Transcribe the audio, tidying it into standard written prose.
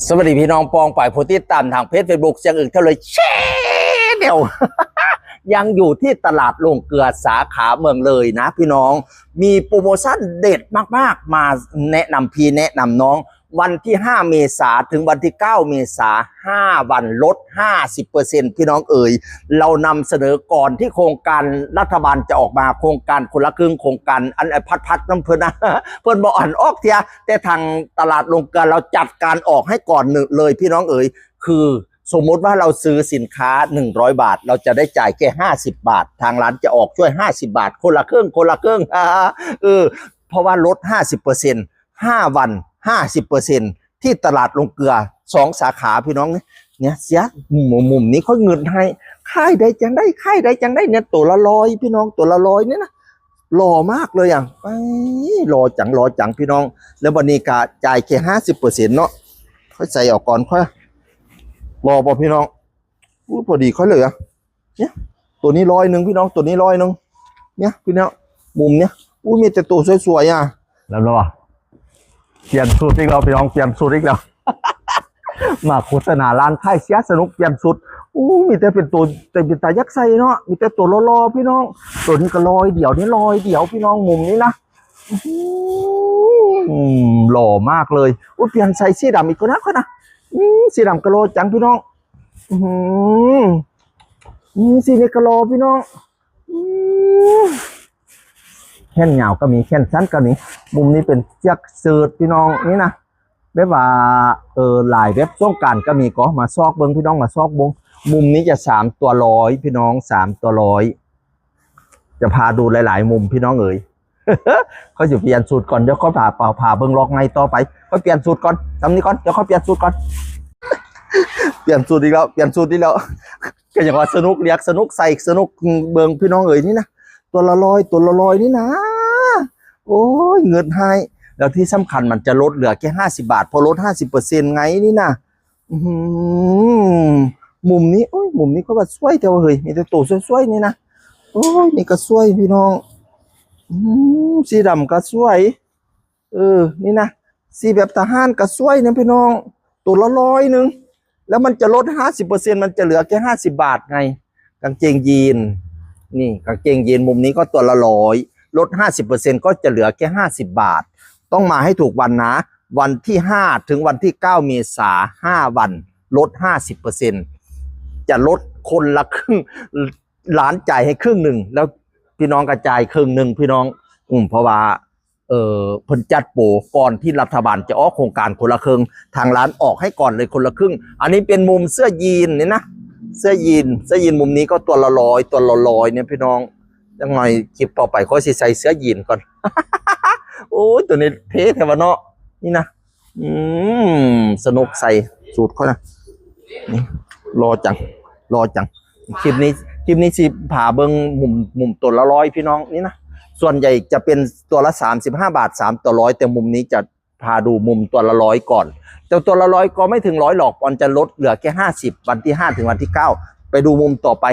สวัสดีพี่น้องปองป่ายผู้ติดตามทางเพจ Facebook เสียงอึ่งเท่าเลยแช่เดียว ยังอยู่ที่ตลาดโรงเกลือสาขาเมืองเลยนะพี่น้องมีโปรโมชั่นเด็ดมากๆมาแนะนำพี่แนะนำน้องวันที่5เมษาถึงวันที่9เมษา5วันลด 50% พี่น้องเอ๋ยเรานำเสนอก่อนที่โครงการรัฐบาลจะออกมาโครงการคนละครึ่งโครงการอันพัดน้ำเพิ่นนะ เพิ่นบอกอ่านออกเทียแต่ทางตลาดโรงเกลือเราจัดการออกให้ก่อนหนึ่งเลยพี่น้องเอ๋ยคือสมมุติว่าเราซื้อสินค้า100 บาทเราจะได้จ่ายแค่50 บาททางร้านจะออกช่วย50 บาทคนละครึ่งเพราะว่าลด 50% 5 วัน 50% ที่ตลาดโรงเกลือ2สาขาพี่น้องเนี่ยเสียมุมนี้เขาเงินให้ค่ายใดจังได้ค่ายใดจังได้เนี่ยตัวละ100พี่น้องตัวละ100เนี่ยนะหล่อมากเลยอ่ะรอจังพี่น้องแล้ววันนี้กะจ่ายแค่50%เนาะค่อยใส่ออกก่อนค่อยรอพอพี่น้องพอดีค่อยเลยอ่ะเนี่ยตัวนี้100พี่น้องตัวนี้100เนี่ยพี่น้องมุมเนี้ยมีแต่ตัวสวยๆอ่ะแล้วรอเปลี่ยนสูตรอีกแล้วพี่น้องเปลี่ยนสูตรอีกแล้ว มาโฆษณาร้านค่ายเสียสนุกเปลี่ยนสูตรมีแต่เป็นตัวแต่เป็นตายักษ์ใส่เนาะมีแต่ตัวรอๆพี่น้องตัวนี้ก็100เดี๋ยวนี้100เดี๋ยวพี่น้องมุมนี้นะหล่อมากเลยเปลี่ยนใส่สีดำอีกก็นะสีดำกะโลจังพี่น้องสีนี้กะโลพี่น้องแค่นยาวก็มีแค่นสั้นก็มีมุมนี้เป็นเจักเสิร์ตพี่น้องนี่นะแบบว่าหลายแบบต้องการก็มีก็มาซอกเบิ้งพี่น้องมาซอกบงมุมนี้จะ3ตัว100พี่น้อง3ตัว100จะพาดูหลายๆมุมพี่น้องเอ๋ย เขาจะเปลี่ยนสูตรก่อนเดี๋ยวเขาพาเบิ้งล็อกไงต่อไปเขาเปลี่ยนสูตรก่อนทำนี้ก่อนเดี๋ยวเขาเปลี่ยนสูตรก่อน เปลี่ยนสูตรอีกแล้วเปลี่ยนสูตรอีกแล้วก็อย่างว่าสนุกเรียกสนุกใส่สนุกเบิ้งพี่น้องเอ๋ยนี่นะตัวละ100นี่นะโอ้ยเงินให้แล้วที่สำคัญมันจะลดเหลือแค่50 บาทพอลด 50% ไงนี่นะมุมนี้มุมนี้ก็ว่าสวยแต่ว่าเฮ้ยมีแต่ตัวสวยๆนี่นะโอ้ยนี่ก็สวยพี่น้องสีดำก็สวยนี่นะสีแบบทหารก็สวยนะพี่น้องตัวละ100แล้วมันจะลด 50% มันจะเหลือแค่50 บาทไงกางเกงยีนนี่กางเกงยีนมุมนี้ก็ตัวละ100ลด 50% ก็จะเหลือแค่50 บาทต้องมาให้ถูกวันนะวันที่5ถึงวันที่9เมษา5วันลด 50% จะลดคนละครึ่งร้านจ่ายให้ครึ่งหนึ่งแล้วพี่น้องกระจายครึ่งหนึ่งพี่น้องเพราะว่าเพิ่นจัดโปรก่อนที่รัฐบาลจะออกโครงการคนละครึ่งทางร้านออกให้ก่อนเลยคนละครึ่งอันนี้เป็นมุมเสื้อยีนนี่นะเสื้อยีนมุมนี้ก็ตัวละ100เนี่ยพี่น้องยังไงคลิปต่อไปเขาสิใส่เสื้อยีนก่อน โอ้ยตัวนี้เท่แถวเนาะนี่นะสนุกใส่สูตรเขานะนี่รอจังคลิปนี้สิผ่าเบิ้งมุมตัวละ100พี่น้องนี่นะส่วนใหญ่จะเป็นตัวละ35 บาท3ตัว100แต่มุมนี้จะพาดูมุมตัวละ100ก่อนแต่ตัวละ100ก็ไม่ถึง100หรอกมันจะลดเหลือแค่50วันที่5ถึงวันที่9ไปดูมุมต่อไป